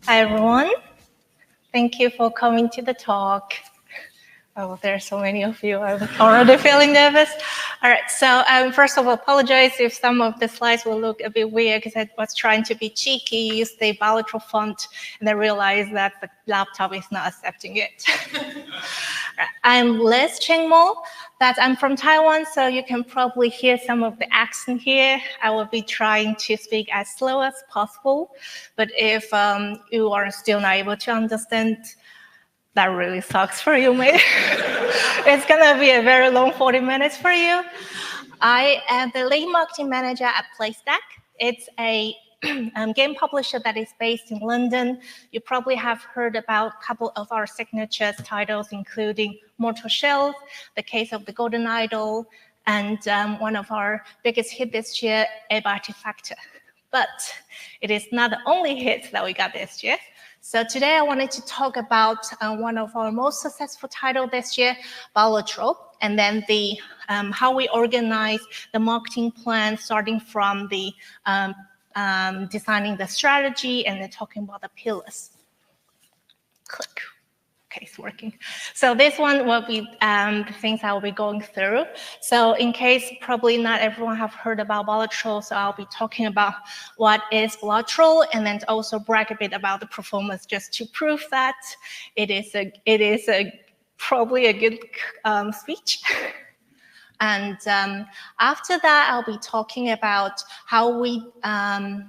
Hi, everyone. Thank you for coming to the talk. Oh, there are so many of you. I'm already feeling nervous. All right, so first of all, apologize if some of the slides will look a bit weird because I was trying to be cheeky, use the Balatro font, and I realized that the laptop is not accepting it. I'm Liz Chengmo. I'm from Taiwan, so you can probably hear some of the accent here. I will be trying to speak as slow as possible, but if you are still not able to understand, that really sucks for you, mate. It's gonna be a very long 40 minutes for you. I am the lead marketing manager at Playstack. It's a game publisher that is based in London. You probably have heard about a couple of our signature titles, including Mortal Shells, The Case of the Golden Idol, and one of our biggest hits this year, Ebb Artifactor. But it is not the only hit that we got this year. So today I wanted to talk about one of our most successful titles this year, Balatro, and then the how we organize the marketing plan, starting from the designing the strategy and then talking about the pillars. Click. Okay, it's working. So this one will be the things I will be going through. So in case probably not everyone have heard about Balatro, so I'll be talking about what is Balatro and then also brag a bit about the performance just to prove that it is probably a good speech. And after that, I'll be talking about how we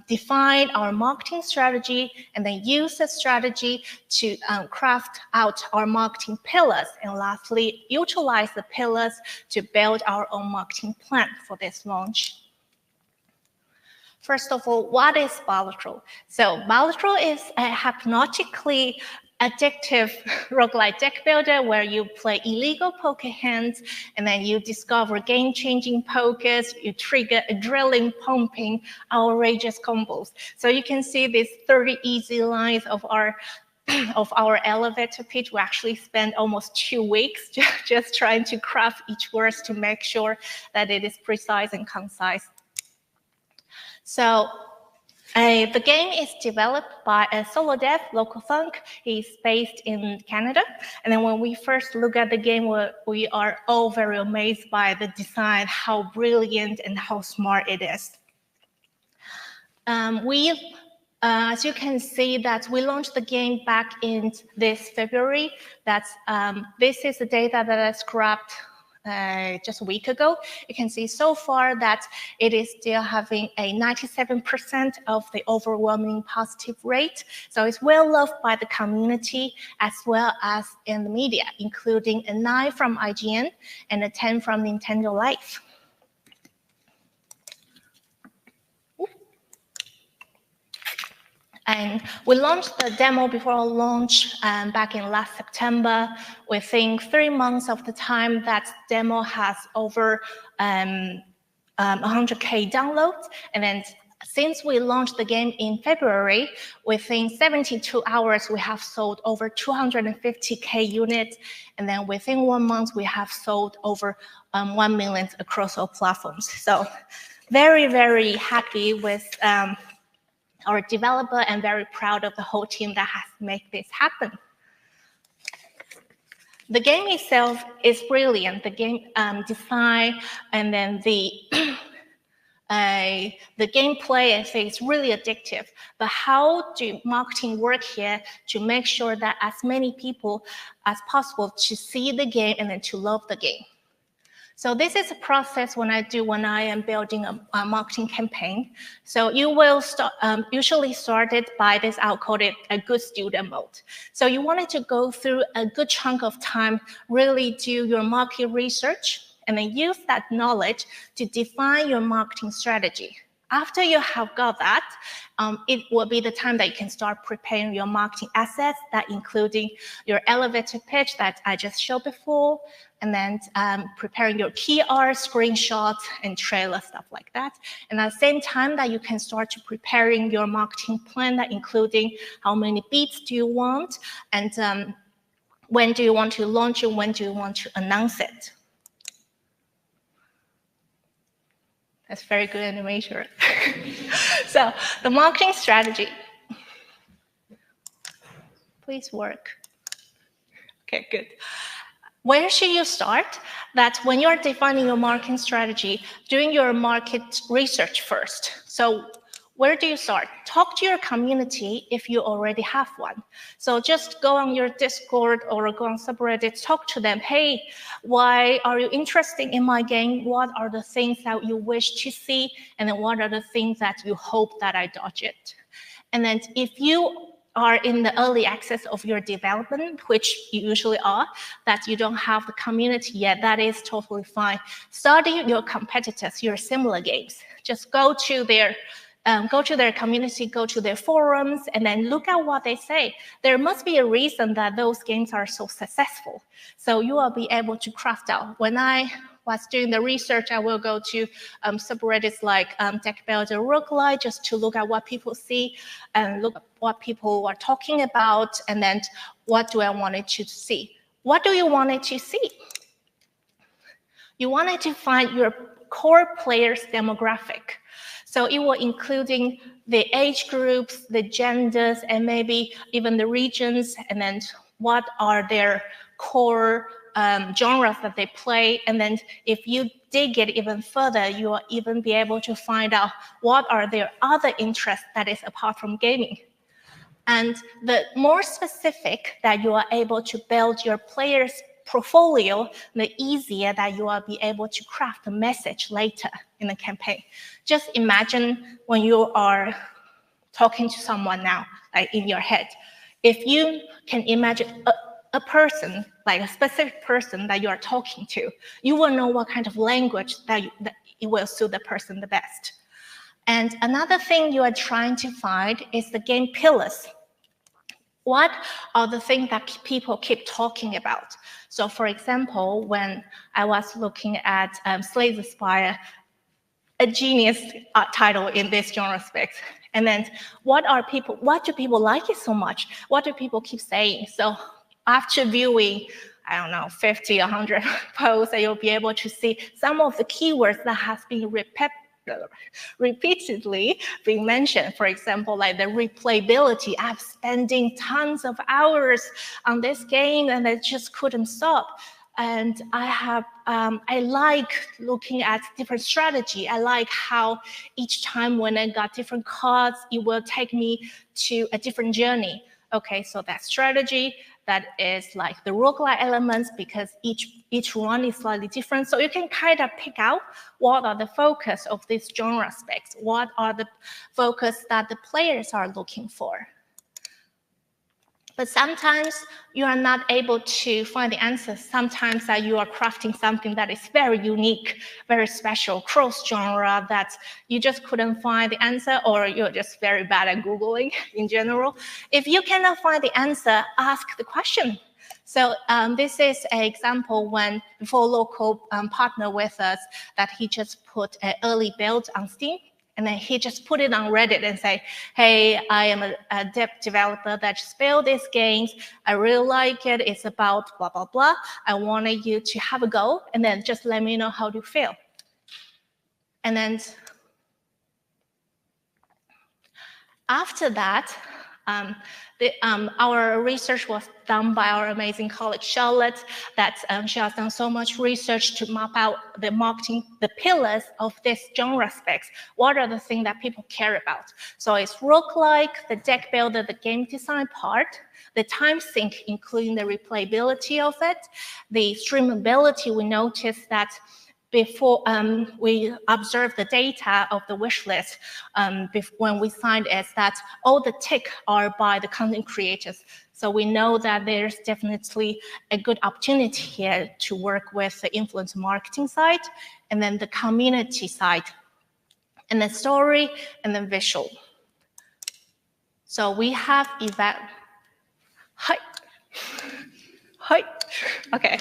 define our marketing strategy and then use the strategy to craft out our marketing pillars. And lastly, utilize the pillars to build our own marketing plan for this launch. First of all, what is Balatro? So Balatro is a hypnotically addictive roguelike deck builder where you play illegal poker hands and then you discover game-changing pokers, you trigger adrenaline pumping, outrageous combos. So you can see these 30 easy lines of our elevator pitch. We actually spent almost 2 weeks just trying to craft each word to make sure that it is precise and concise. So the game is developed by a solo dev, Local Thunk. He's based in Canada. And then when we first look at the game, we are all very amazed by the design, how brilliant and how smart it is. As you can see, that we launched the game back in this February. This is the data that I scrapped just a week ago. You can see so far that it is still having a 97% of the overwhelming positive rate. So it's well loved by the community as well as in the media, including a 9 from IGN and a 10 from Nintendo Life. And we launched the demo before our launch back in last September. Within 3 months of the time, that demo has over 100K downloads. And then since we launched the game in February, within 72 hours, we have sold over 250K units. And then within 1 month, we have sold over 1 million across all platforms. So very, very happy with our developer and very proud of the whole team that has made this happen. The game itself is brilliant. The game design and then the gameplay, I think, is really addictive. But how do marketing work here to make sure that as many people as possible to see the game and then to love the game? So this is a process when I am building a marketing campaign. So you will usually start it by this, I'll call it a good student mode. So you wanted to go through a good chunk of time, really do your market research, and then use that knowledge to define your marketing strategy. After you have got that, it will be the time that you can start preparing your marketing assets, that including your elevator pitch that I just showed before, and then preparing your key art, screenshots, and trailer, stuff like that. And at the same time that you can start to preparing your marketing plan, that including how many beats do you want, and when do you want to launch it, when do you want to announce it. That's very good animation. So the marketing strategy. please work. Okay, good. Where should you start? That's when you're defining your marketing strategy, doing your market research first. So where do you start? Talk to your community if you already have one. So just go on your Discord or go on subreddits, talk to them. Hey, why are you interested in my game? What are the things that you wish to see? And then what are the things that you hope that I dodge it? And then if you are in the early access of your development, which you usually are, that you don't have the community yet, that is totally fine. Study your competitors, your similar games. Just go to their community, go to their forums, and then look at what they say. There must be a reason that those games are so successful. So you will be able to craft out. When I was doing the research, I will go to subreddits like Deck Builder Roguelite just to look at what people see and look at what people are talking about, and then what do I want it to see? What do you want it to see? You want it to find your core players' demographic. So it will including the age groups, the genders, and maybe even the regions, and then what are their core genres that they play. And then if you dig it even further, you will even be able to find out what are their other interests that is apart from gaming. And the more specific that you are able to build your players' portfolio, the easier that you will be able to craft a message later in the campaign. Just imagine when you are talking to someone now, like in your head. If you can imagine a person, like a specific person that you are talking to, you will know what kind of language that it will suit the person the best. And another thing you are trying to find is the game pillars. What are the things that people keep talking about? So for example, when I was looking at Slay the Spire, a genius title in this genre space. And then what do people like it so much? What do people keep saying? So after viewing, I don't know, 50, 100 posts, you'll be able to see some of the keywords that has been repeatedly being mentioned. For example, like the replayability. I'm spending tons of hours on this game and I just couldn't stop. And I like looking at different strategy. I like how each time when I got different cards, it will take me to a different journey. Okay, so that strategy, that is like the roguelike elements, because each run is slightly different. So you can kind of pick out what are the focus of this genre specs, what are the focus that the players are looking for. But sometimes you are not able to find the answers. Sometimes that you are crafting something that is very unique, very special, cross-genre, that you just couldn't find the answer, or you're just very bad at Googling in general. If you cannot find the answer, ask the question. So this is an example when before local partner with us, that he just put an early build on Steam. And then he just put it on Reddit and say, hey, I am a developer that just built these games. I really like it. It's about blah, blah, blah. I wanted you to have a go and then just let me know how you feel. And then after that, our research was done by our amazing colleague Charlotte, that she has done so much research to map out the marketing, the pillars of this genre specs. What are the things that people care about? So it's roguelike, the deck builder, the game design part, the time sink, including the replayability of it, the streamability. We noticed that before we observed the data of the wish list when we signed it, that all the tick are by the content creators. So we know that there's definitely a good opportunity here to work with the influencer marketing side, and then the community side, and then story, and then visual. So we have Hi. Okay,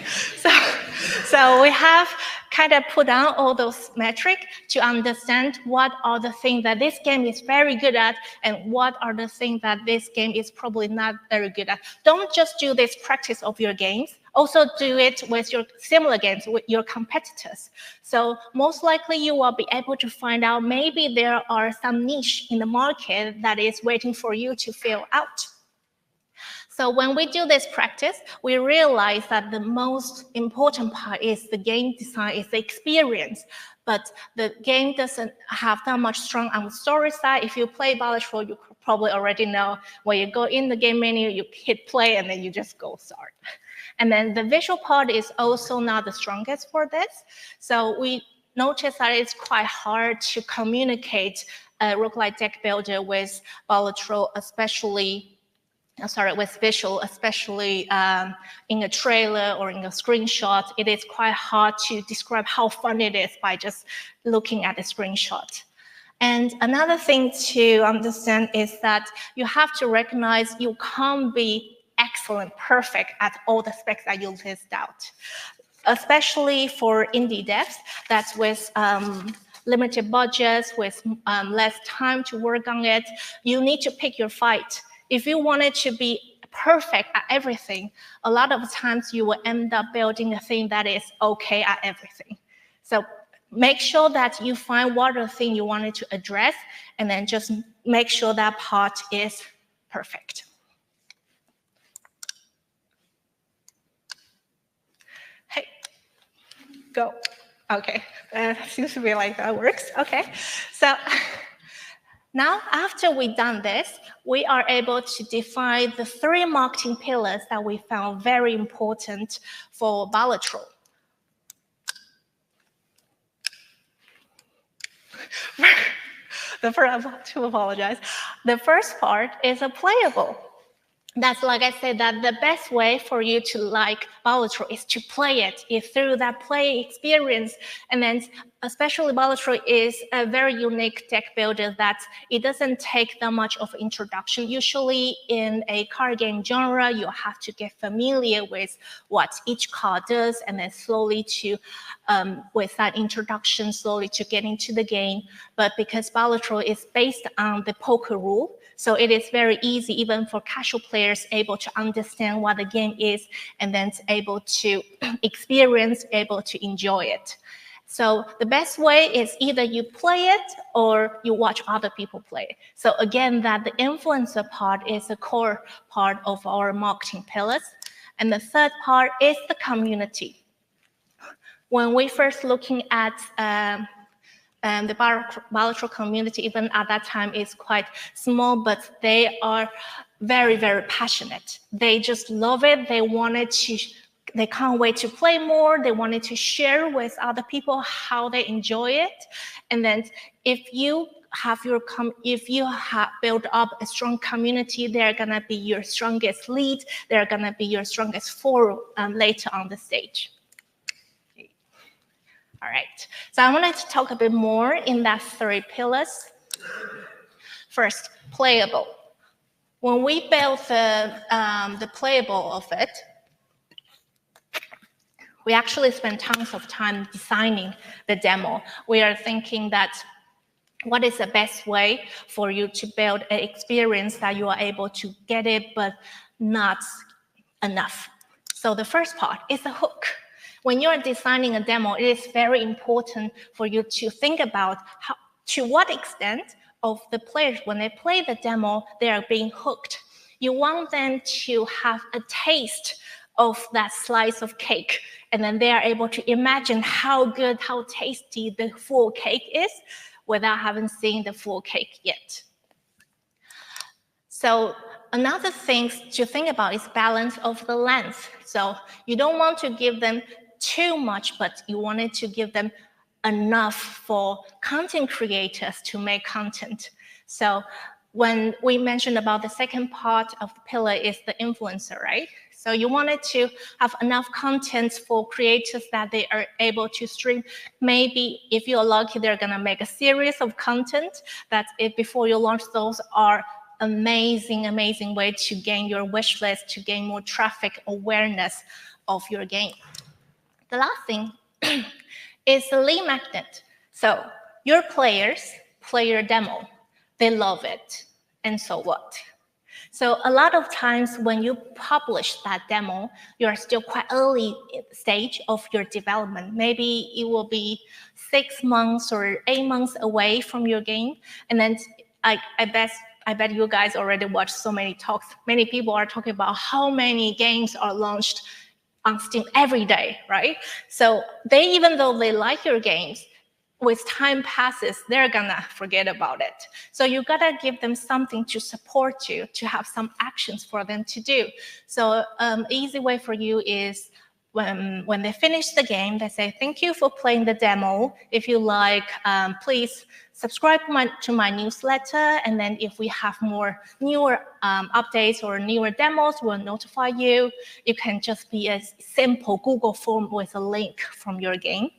so we have kind of put down all those metrics to understand what are the things that this game is very good at and what are the things that this game is probably not very good at. Don't just do this practice of your games, also do it with your similar games, with your competitors. So most likely you will be able to find out maybe there are some niche in the market that is waiting for you to fill out. So when we do this practice, we realize that the most important part is the game design, is the experience. But the game doesn't have that much strong on the story side. If you play Balatro, you probably already know when you go in the game menu, you hit play, and then you just go start. And then the visual part is also not the strongest for this. So we notice that it's quite hard to communicate a roguelike deck builder with Balatro, especially with visual, especially in a trailer or in a screenshot. It is quite hard to describe how fun it is by just looking at the screenshot. And another thing to understand is that you have to recognize you can't be excellent, perfect at all the specs that you list out, especially for indie devs that's with limited budgets, with less time to work on it. You need to pick your fight. If you want it to be perfect at everything, a lot of times you will end up building a thing that is okay at everything. So make sure that you find what the thing you wanted to address, and then just make sure that part is perfect. Hey, go. Okay, seems to be like that works. Okay, so now after we've done this, we are able to define the 3 marketing pillars that we found very important for Balatro. The first part is a playable. That's, like I said, that the best way for you to like Balatro is to play it, is through that play experience. And then especially Balatro is a very unique deck builder that it doesn't take that much of introduction. Usually in a card game genre, you have to get familiar with what each card does, and then slowly to, with that introduction, slowly to get into the game. But because Balatro is based on the poker rule, so it is very easy, even for casual players, able to understand what the game is, and then able to experience, able to enjoy it. So the best way is either you play it or you watch other people play it. So again, that the influencer part is the core part of our marketing pillars. And the third part is the community. When we first looking at the Balatro community, even at that time, is quite small, but they are very, very passionate. They just love it. They can't wait to play more. They wanted to share with other people how they enjoy it. And then if you have built up a strong community, they're gonna be your strongest lead. They're gonna be your strongest forum later on the stage. All right, so I wanted to talk a bit more in that 3 pillars. First, playable. When we built the playable of it, we actually spent tons of time designing the demo. We are thinking that what is the best way for you to build an experience that you are able to get it, but not enough. So the first part is the hook. When you're designing a demo, it is very important for you to think about to what extent of the players, when they play the demo, they are being hooked. You want them to have a taste of that slice of cake, and then they are able to imagine how good, how tasty the full cake is without having seen the full cake yet. So another thing to think about is balance of the length. So you don't want to give them too much, but you wanted to give them enough for content creators to make content. So when we mentioned about the second part of the pillar is the influencer, right? So you wanted to have enough content for creators that they are able to stream. Maybe if you're lucky, they're gonna make a series of content that before you launch, those are amazing, amazing way to gain your wish list, to gain more traffic awareness of your game. The last thing is the lead magnet. So your players play your demo, they love it, and so what? So a lot of times when you publish that demo, you're still quite early stage of your development. Maybe it will be 6 months or 8 months away from your game, and then I bet I bet you guys already watched so many talks. Many people are talking about how many games are launched on Steam every day, right? So even though they like your games, with time passes, they're gonna forget about it. So you gotta give them something to support you, to have some actions for them to do. So easy way for you is when they finish the game, they say, thank you for playing the demo. If you like, please subscribe to my newsletter. And then if we have newer updates or newer demos, we'll notify you. You can just be a simple Google form with a link from your game.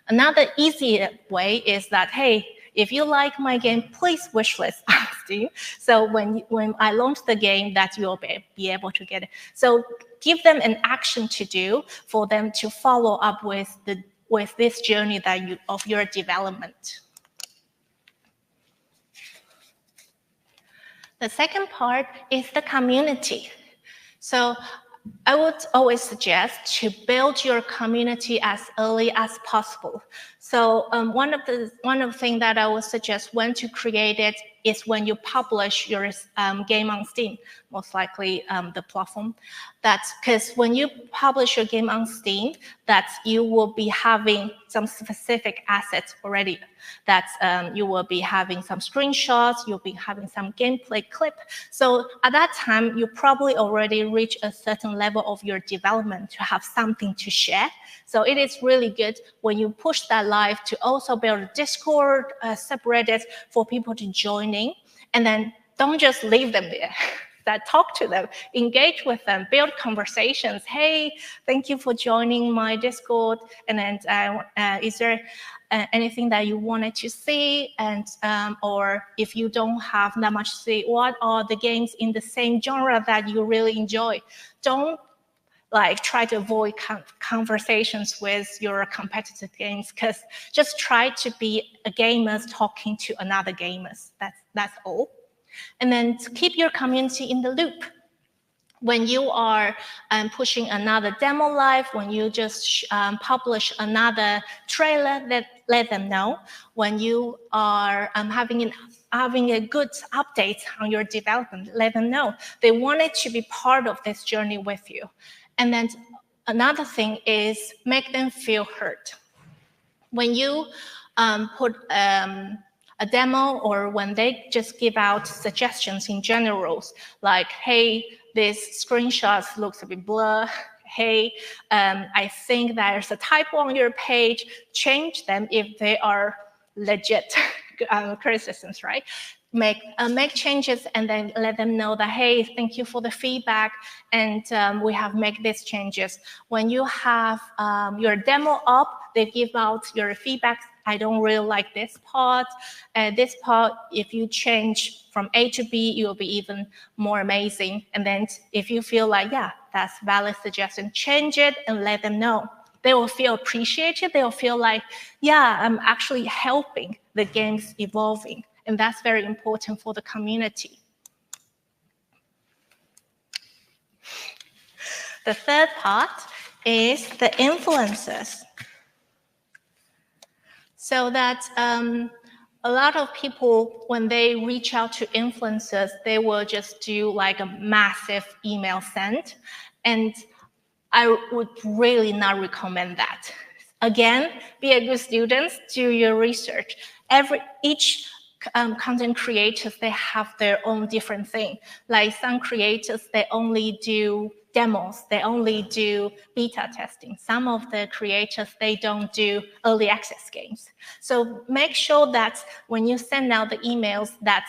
Another easy way is that, hey, if you like my game, please wishlist on Steam. So when I launch the game, that you'll be able to get it. So give them an action to do for them to follow up with this journey of your development. The second part is the community. So I would always suggest to build your community as early as possible. So one of the things that I would suggest when to create it is when you publish your game on Steam, most likely the platform. That's because when you publish your game on Steam, that you will be having some specific assets already. That you will be having some screenshots, you'll be having some gameplay clip. So at that time, you probably already reach a certain level of your development to have something to share. So it is really good when you push that live to also build a Discord subreddit for people to join in. And then don't just leave them there. That talk to them, engage with them, build conversations. Hey, thank you for joining my Discord. And then is there anything that you wanted to see? And or if you don't have that much to see, what are the games in the same genre that you really enjoy? Don't try to avoid conversations with your competitive games, because just try to be a gamer talking to another gamers. That's all. And then to keep your community in the loop. When you are pushing another demo live, when you just publish another trailer, let them know. When you are having a good update on your development, let them know. They wanted to be part of this journey with you. And then another thing is make them feel heard. When you put a demo, or when they just give out suggestions in general, like, hey, this screenshot looks a bit blur. Hey, I think there's a typo on your page. Change them if they are legit criticisms, right? Make changes and then let them know that, hey, thank you for the feedback, and we have made these changes. When you have your demo up, they give out your feedback. I don't really like this part. This part, if you change from A to B, it will be even more amazing. And then if you feel like, yeah, that's valid suggestion, change it and let them know. They will feel appreciated. They will feel like, yeah, I'm actually helping the games evolving. And that's very important for the community. The third part is the influencers. So that a lot of people, when they reach out to influencers, they will just do like a massive email send. And I would really not recommend that. Again, be a good student, do your research. Each content creators, they have their own different thing. Like some creators, they only do demos, they only do beta testing. Some of the creators, they don't do early access games. So make sure that when you send out the emails that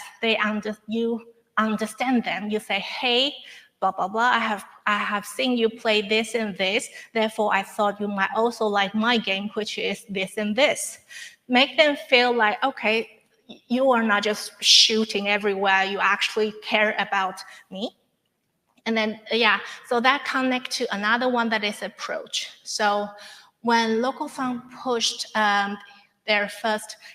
you understand them. You say, hey, blah, blah, blah, I have seen you play this and this, therefore I thought you might also like my game, which is this and this. Make them feel like, okay, you are not just shooting everywhere, you actually care about me. And then, yeah, so that connects to another one that is approach. So when Local Fund pushed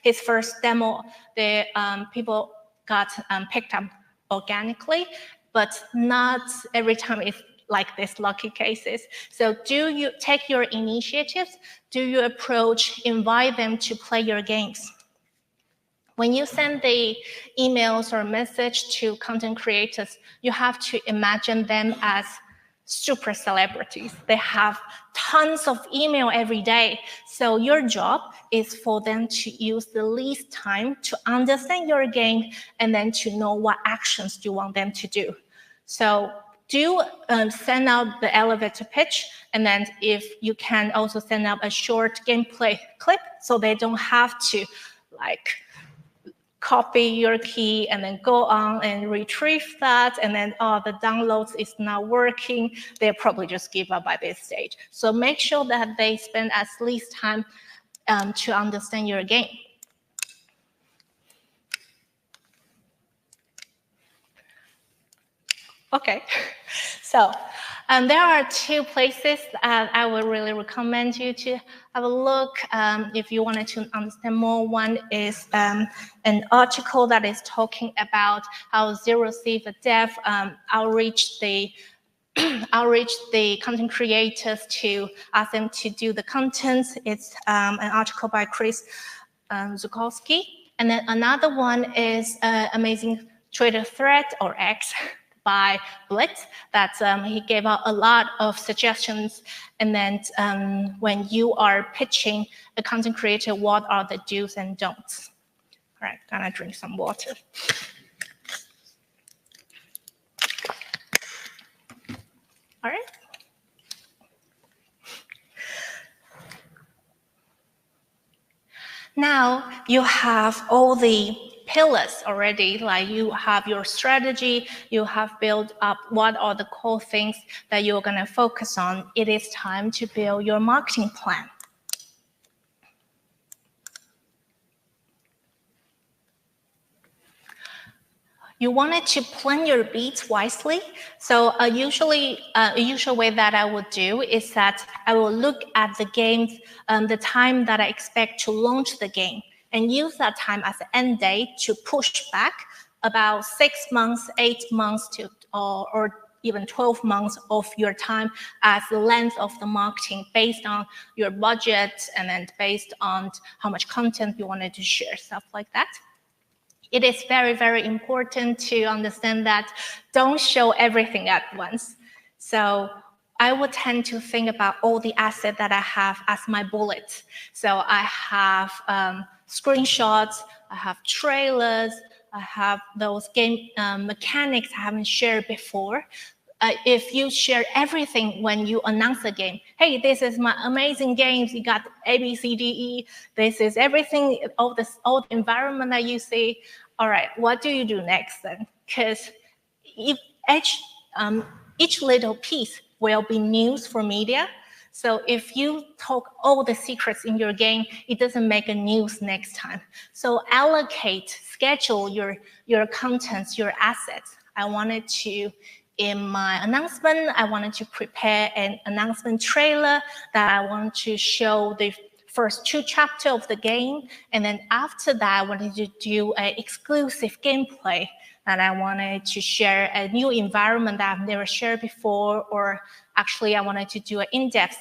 his first demo, the people got picked up organically, but not every time it's like this lucky cases. So do you take your initiatives? Do you approach, invite them to play your games? when you send the emails or message to content creators, you have to imagine them as super celebrities. They have tons of email every day. So your job is for them to use the least time to understand your game and then to know what actions you want them to do. So do send out the elevator pitch, and then if you can also send out a short gameplay clip so they don't have to like copy your key and then go on and retrieve that, and then the downloads is not working, they'll probably just give up by this stage. So make sure that they spend as least time to understand your game. Okay, so there are two places I would really recommend you to have a look if you wanted to understand more. One is an article that is talking about how Zero Thief Dev outreach the content creators to ask them to do the content. It's an article by Chris Zukowski. And then another one is amazing Twitter thread or X by Blitz that he gave out a lot of suggestions. And then when you are pitching a content creator, what are the do's and don'ts? All right, gonna drink some water. All right. Now you have all the pillars already, like you have your strategy, you have built up what are the core things that you're going to focus on. It is time to build your marketing plan. You wanted to plan your beats wisely. So a usual way that I would do is that I will look at the games, the time that I expect to launch the game, and use that time as an end date to push back about 6 months, 8 months to, or even 12 months of your time as the length of the marketing based on your budget and then based on how much content you wanted to share, stuff like that. It is very, very important to understand that don't show everything at once. So I would tend to think about all the assets that I have as my bullets. So I have screenshots, I have trailers, I have those game mechanics I haven't shared before. If you share everything when you announce the game, hey, this is my amazing games, you got A, B, C, D, E, this is everything, all the environment that you see. All right, what do you do next then? Because each little piece will be news for media. So if you talk all the secrets in your game, it doesn't make a news next time. So schedule your contents, your assets. I wanted to, in my announcement, I wanted to prepare an announcement trailer that I want to show the first 2 chapters of the game. And then after that, I wanted to do an exclusive gameplay that I wanted to share a new environment that I've never shared before, or actually I wanted to do an in-depth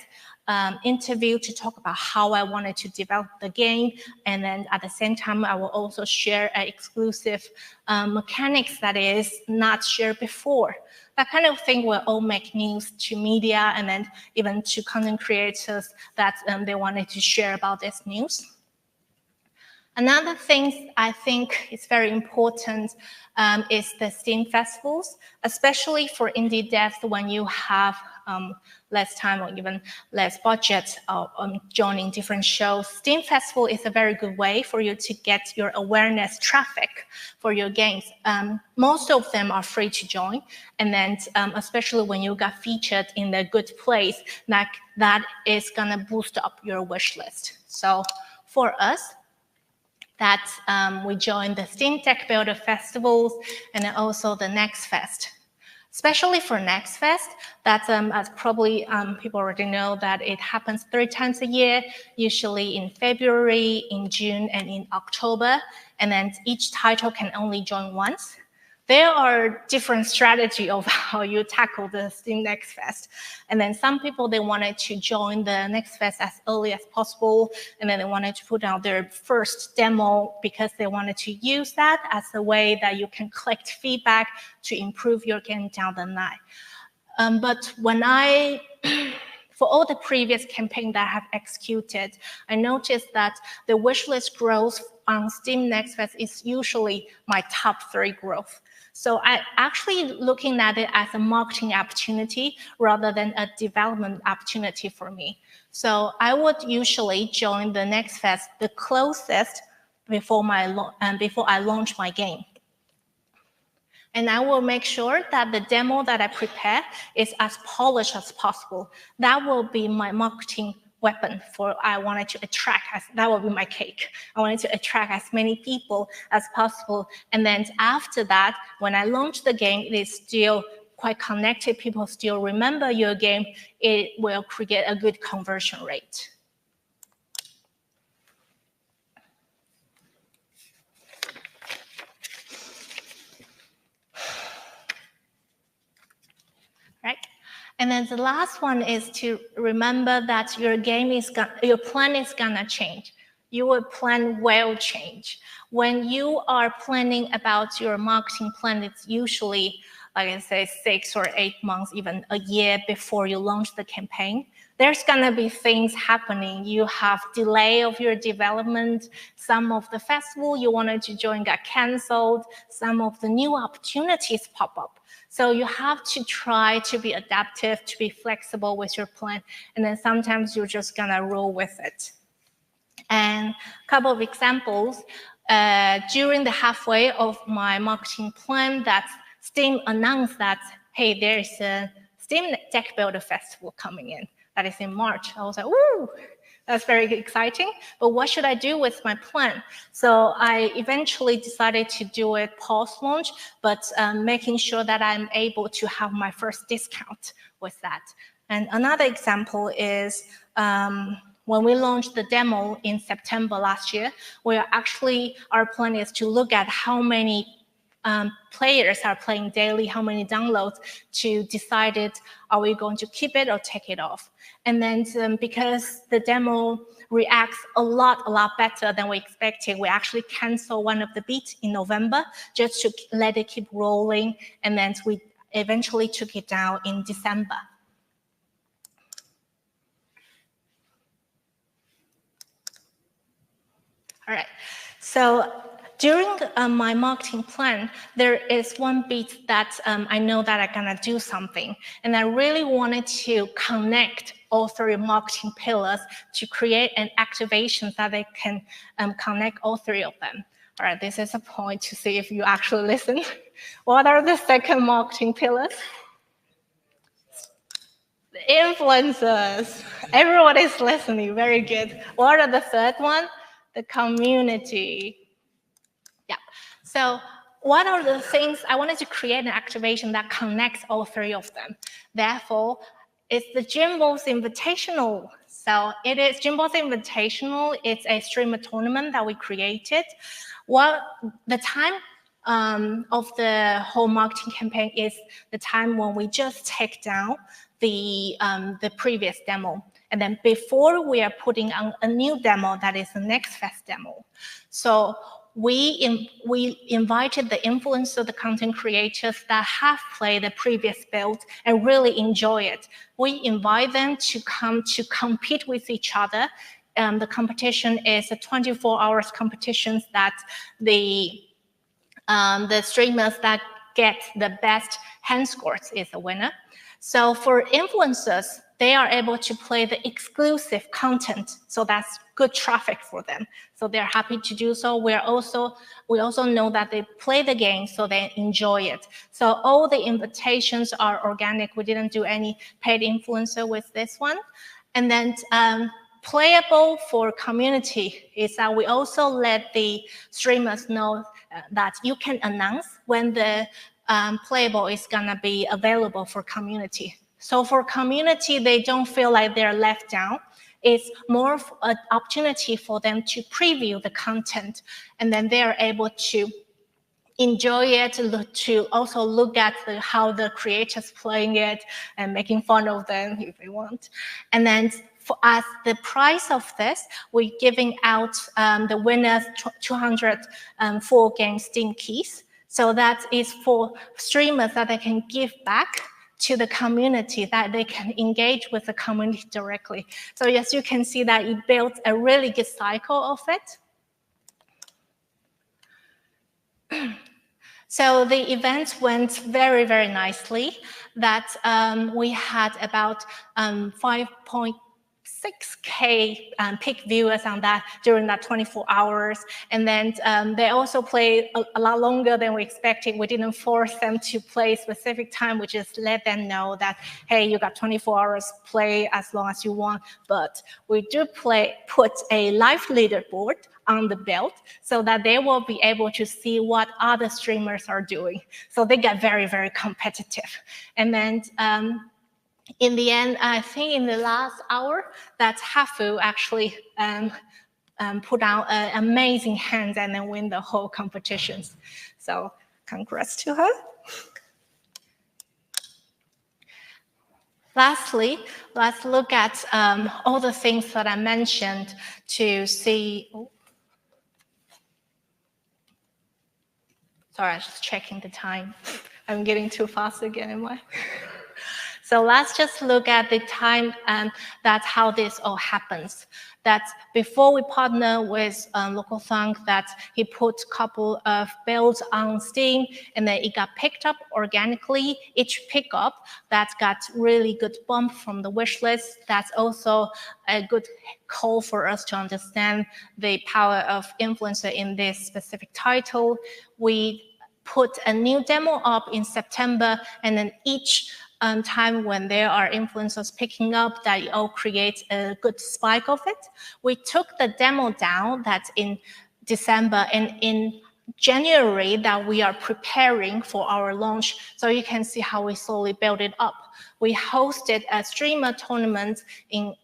interview to talk about how I wanted to develop the game. And then at the same time, I will also share an exclusive mechanics that is not shared before. That kind of thing will all make news to media and then even to content creators that they wanted to share about this news. Another thing I think is very important is the Steam festivals, especially for indie devs when you have less time or even less budget joining different shows. Steam Festival is a very good way for you to get your awareness traffic for your games. Most of them are free to join, and then especially when you got featured in a good place, that is gonna boost up your wish list. So for us, that we joined the Steam Tech Builder Festivals and then also the Next Fest. Especially for Next Fest, that's as probably people already know that it happens 3 times a year, usually in February, in June, and in October. And then each title can only join once. there are different strategies of how you tackle the Steam Next Fest. And then some people, they wanted to join the Next Fest as early as possible, and then they wanted to put out their first demo because they wanted to use that as a way that you can collect feedback to improve your game down the line. But when for all the previous campaigns that I have executed, I noticed that the wishlist growth on Steam Next Fest is usually my top 3 growth. So I actually looking at it as a marketing opportunity rather than a development opportunity for me. So I would usually join the Next Fest the closest before I launch my game. And I will make sure that the demo that I prepare is as polished as possible. That will be my marketing weapon for I wanted to attract, that will be my cake. I wanted to attract as many people as possible. And then after that, when I launch the game, it is still quite connected. People still remember your game. It will create a good conversion rate. Right? And then the last one is to remember that your plan is gonna change. Your plan will change. When you are planning about your marketing plan, it's usually, like I say, 6 or 8 months, even a year before you launch the campaign. There's gonna be things happening. You have delay of your development. Some of the festival you wanted to join got canceled. Some of the new opportunities pop up. So you have to try to be adaptive, to be flexible with your plan, and then sometimes you're just gonna roll with it. And a couple of examples, during the halfway of my marketing plan, that Steam announced that, hey, there's a Steam Deck Builder Festival coming in. That is in March. I was like, woo! That's very exciting, but what should I do with my plan? So I eventually decided to do it post-launch, but making sure that I'm able to have my first discount with that. And another example is when we launched the demo in September last year, our plan is to look at how many players are playing daily, how many downloads, to decide are we going to keep it or take it off. And then because the demo reacts a lot better than we expected, we actually canceled one of the beats in November just to let it keep rolling, and then we eventually took it down in December. All right, so during my marketing plan, there is one beat that I know that I'm gonna do something, and I really wanted to connect all 3 marketing pillars to create an activation that they can connect all 3 of them. All right, this is a point to see if you actually listen. What are the second marketing pillars? The influencers. Everyone is listening, very good. What are the third one? The community. Yeah, so what are the things I wanted to create an activation that connects all 3 of them. Therefore, it's the Jimbo's Invitational. So it is Jimbo's Invitational. It's a streamer tournament that we created. Well, the time of the whole marketing campaign is the time when we just take down the previous demo. And then before we are putting on a new demo that is the Next Fest demo. So we invited the influencers, the content creators that have played the previous build and really enjoy it. We invite them to come to compete with each other. The competition is a 24 hours competition that the streamers that get the best hand scores is the winner. So for influencers, they are able to play the exclusive content, so that's good traffic for them. So they're happy to do so. We also know that they play the game, so they enjoy it. So all the invitations are organic. We didn't do any paid influencer with this one. And then playable for community is that we also let the streamers know that you can announce when the playable is gonna be available for community. So for community, they don't feel like they're left down. It's more of an opportunity for them to preview the content, and then they are able to enjoy it, to also look at how the creators playing it and making fun of them if they want. And then for us, the price of this, we're giving out the winners 204 game Steam keys. So that is for streamers that they can give back to the community, that they can engage with the community directly. So as you can see that it built a really good cycle of it. So the event went very, very nicely. That we had about 5.6K peak viewers on that during that 24 hours. And then they also played a lot longer than we expected. We didn't force them to play specific time. We just let them know that, hey, you got 24 hours, play as long as you want. But we do put a live leaderboard on the belt so that they will be able to see what other streamers are doing. So they get very, very competitive. And then in the end, I think in the last hour, that Hafu actually put out an amazing hand and then win the whole competitions. So congrats to her. Lastly, let's look at all the things that I mentioned to see. Sorry, I was just checking the time. I'm getting too fast again, am I? So let's just look at the time that's how this all happens. That before we partner with Local Thunk, that he put a couple of builds on Steam, and then it got picked up organically. Each pickup that got really good bump from the wish list. That's also a good call for us to understand the power of influencer in this specific title. We put a new demo up in September, and then each time when there are influencers picking up, that it all creates a good spike of it. We took the demo down, that's in December, and in January that we are preparing for our launch. So you can see how we slowly build it up. We hosted a streamer tournament in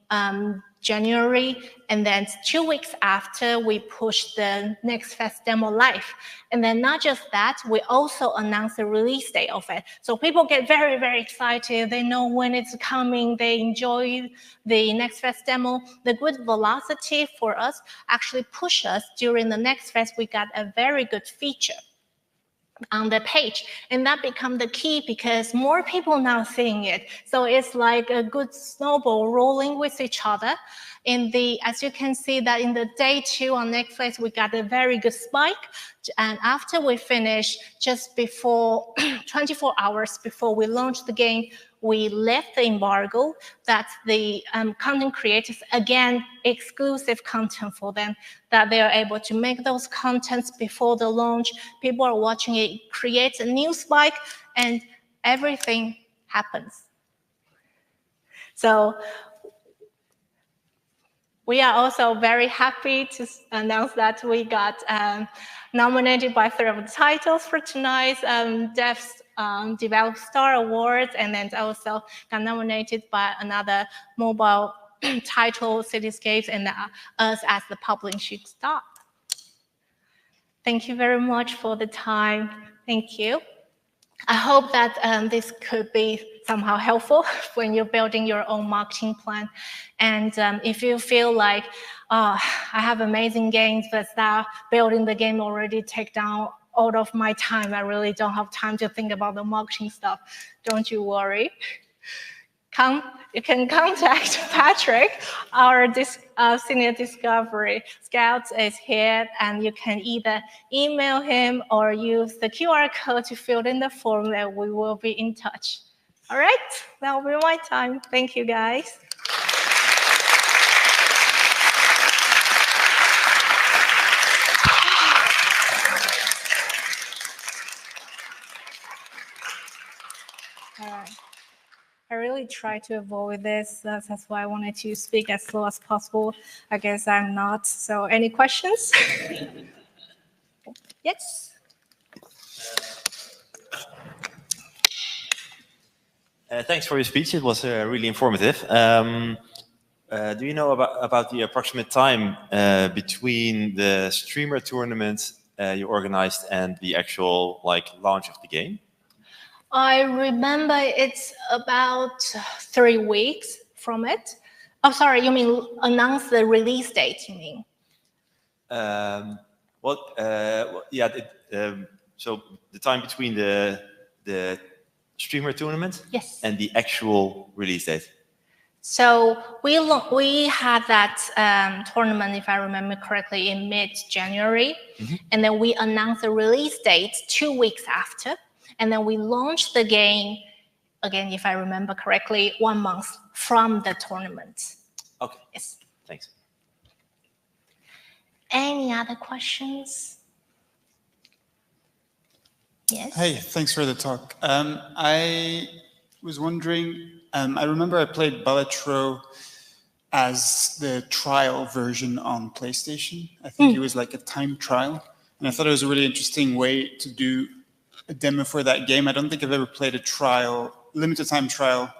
January, and then 2 weeks after, we pushed the Next Fest demo live. And then not just that, we also announced the release date of it. So people get very, very excited. They know when it's coming. They enjoy the Next Fest demo. The good velocity for us actually pushed us during the Next Fest. We got a very good feature on the page, and that become the key because more people now seeing it. So it's like a good snowball rolling with each other. As you can see that in the day 2 on Netflix, we got a very good spike. And after we finished, just before 24 hours before we launched the game, we left the embargo that the content creators, again, exclusive content for them, that they are able to make those contents before the launch. People are watching it, it creates a new spike, and everything happens. So we are also very happy to announce that we got nominated by 3 of the titles for tonight's Devs Develop Star Awards, and then also got nominated by another mobile title, Cityscapes, and us as the publishing star. Thank you very much for the time. Thank you. I hope that this could be somehow helpful when you're building your own marketing plan. And if you feel like, I have amazing games, but that building the game already take down all of my time, I really don't have time to think about the marketing stuff, don't you worry. You can contact Patrick, our senior discovery scout is here, and you can either email him or use the QR code to fill in the form, and we will be in touch. All right, that will be my time. Thank you, guys. All right. I really try to avoid this. That's why I wanted to speak as slow as possible. I guess I'm not. So any questions? Yes? Thanks for your speech. It was really informative. Do you know about the approximate time between the streamer tournament you organized and the actual launch of the game? I remember it's about 3 weeks from it. Oh, sorry, you mean announce the release date, you mean? So the time between the streamer tournament Yes. and the actual release date. So we had that tournament, if I remember correctly, in mid-January, and then we announced the release date 2 weeks after, and then we launched the game, again, if I remember correctly, 1 month from the tournament. Okay. Yes. Thanks. Any other questions? Yes. Hey, thanks for the talk. I was wondering, I remember I played Balatro as the trial version on PlayStation. I think it was like a time trial. And I thought it was a really interesting way to do a demo for that game. I don't think I've ever played a trial, limited time trial,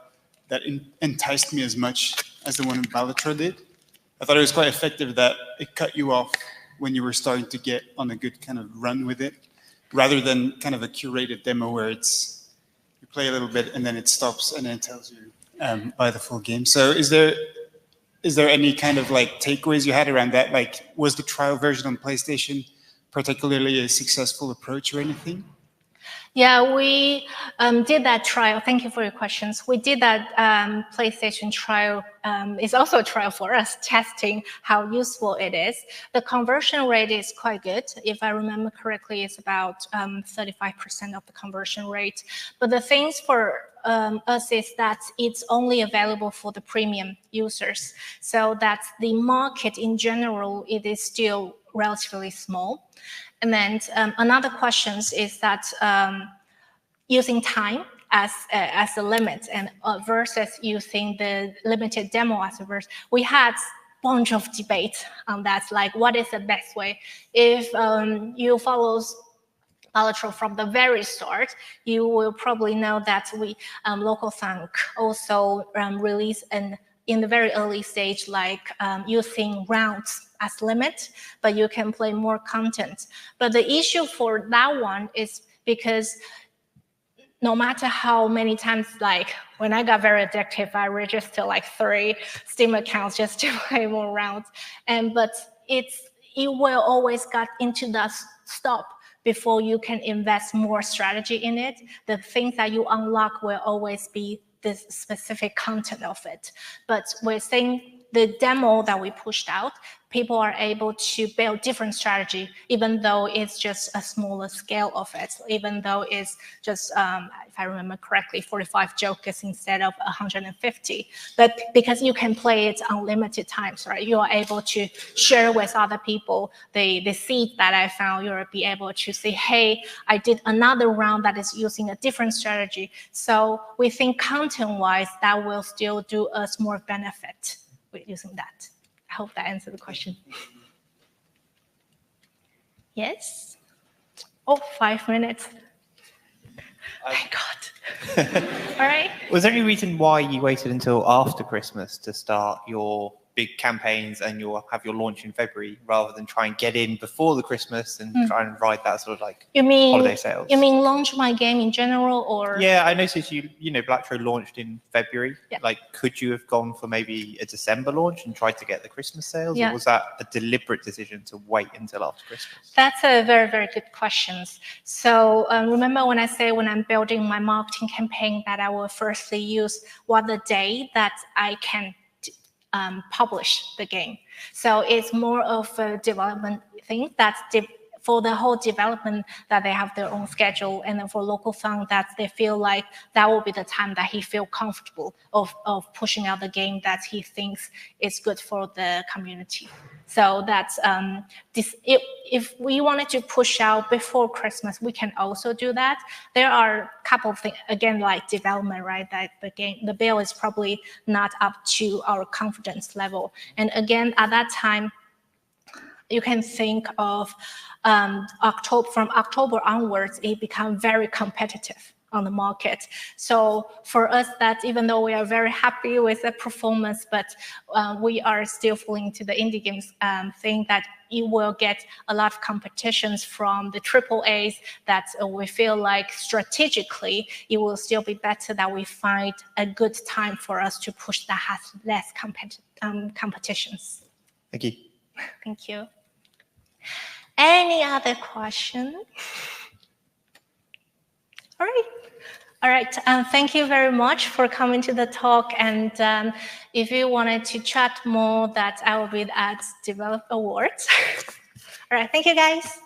that enticed me as much as the one in Balatro did. I thought it was quite effective that it cut you off when you were starting to get on a good kind of run with it, rather than kind of a curated demo where it's you play a little bit and then it stops and then it tells you buy the full game. So is there any kind of takeaways you had around that? Was the trial version on PlayStation particularly a successful approach or anything? Yeah, we did that trial. Thank you for your questions. We did that PlayStation trial. It's also a trial for us, testing how useful it is. The conversion rate is quite good. If I remember correctly, it's about 35% of the conversion rate. But the things for us is that it's only available for the premium users. So that the market in general, it is still relatively small. And then another question is that using time as a limit and versus using the limited demo as a verse. We had a bunch of debate on that, what is the best way. If you follow Balatro from the very start, you will probably know that we Local Thunk also released in the very early stage, using rounds as limit, but you can play more content. But the issue for that one is because no matter how many times, when I got very addictive, I registered 3 Steam accounts just to play more rounds. But it will always get into that stop before you can invest more strategy in it. The things that you unlock will always be the specific content of it. But we're saying the demo that we pushed out, people are able to build different strategy, even though it's just a smaller scale of it, even though it's just, if I remember correctly, 45 jokers instead of 150. But because you can play it unlimited times, right? You are able to share with other people the seed that I found. You'll be able to say, hey, I did another round that is using a different strategy. So we think content-wise, that will still do us more benefit with using that. I hope that answered the question. Yes? Oh, 5 minutes. Thank God. All right. Was there any reason why you waited until after Christmas to start your big campaigns and you'll have your launch in February rather than try and get in before the Christmas and try and ride that sort of holiday sales? You mean launch my game in general, or? Yeah, I noticed you know, Balatro launched in February. Yeah. Could you have gone for maybe a December launch and tried to get the Christmas sales? Yeah. Or was that a deliberate decision to wait until after Christmas? That's a very, very good question. So remember when I say when I'm building my marketing campaign that I will firstly use what the day that I can publish the game. So it's more of a development thing that's for the whole development that they have their own schedule, and then for Local Thunk that they feel like that will be the time that he feel comfortable of pushing out the game that he thinks is good for the community. So that's if we wanted to push out before Christmas, we can also do that. There are a couple of things, again, like development, right? That the build is probably not up to our confidence level. And again, at that time, you can think of from October onwards, it become very competitive on the market. So for us, that even though we are very happy with the performance, but we are still falling into the indie games thing that you will get a lot of competitions from the AAAs that we feel like strategically it will still be better that we find a good time for us to push that has less competitions. Thank you. Thank you. Any other question? All right. All right. Thank you very much for coming to the talk. And if you wanted to chat more, that I will be at Develop Awards. All right. Thank you, guys.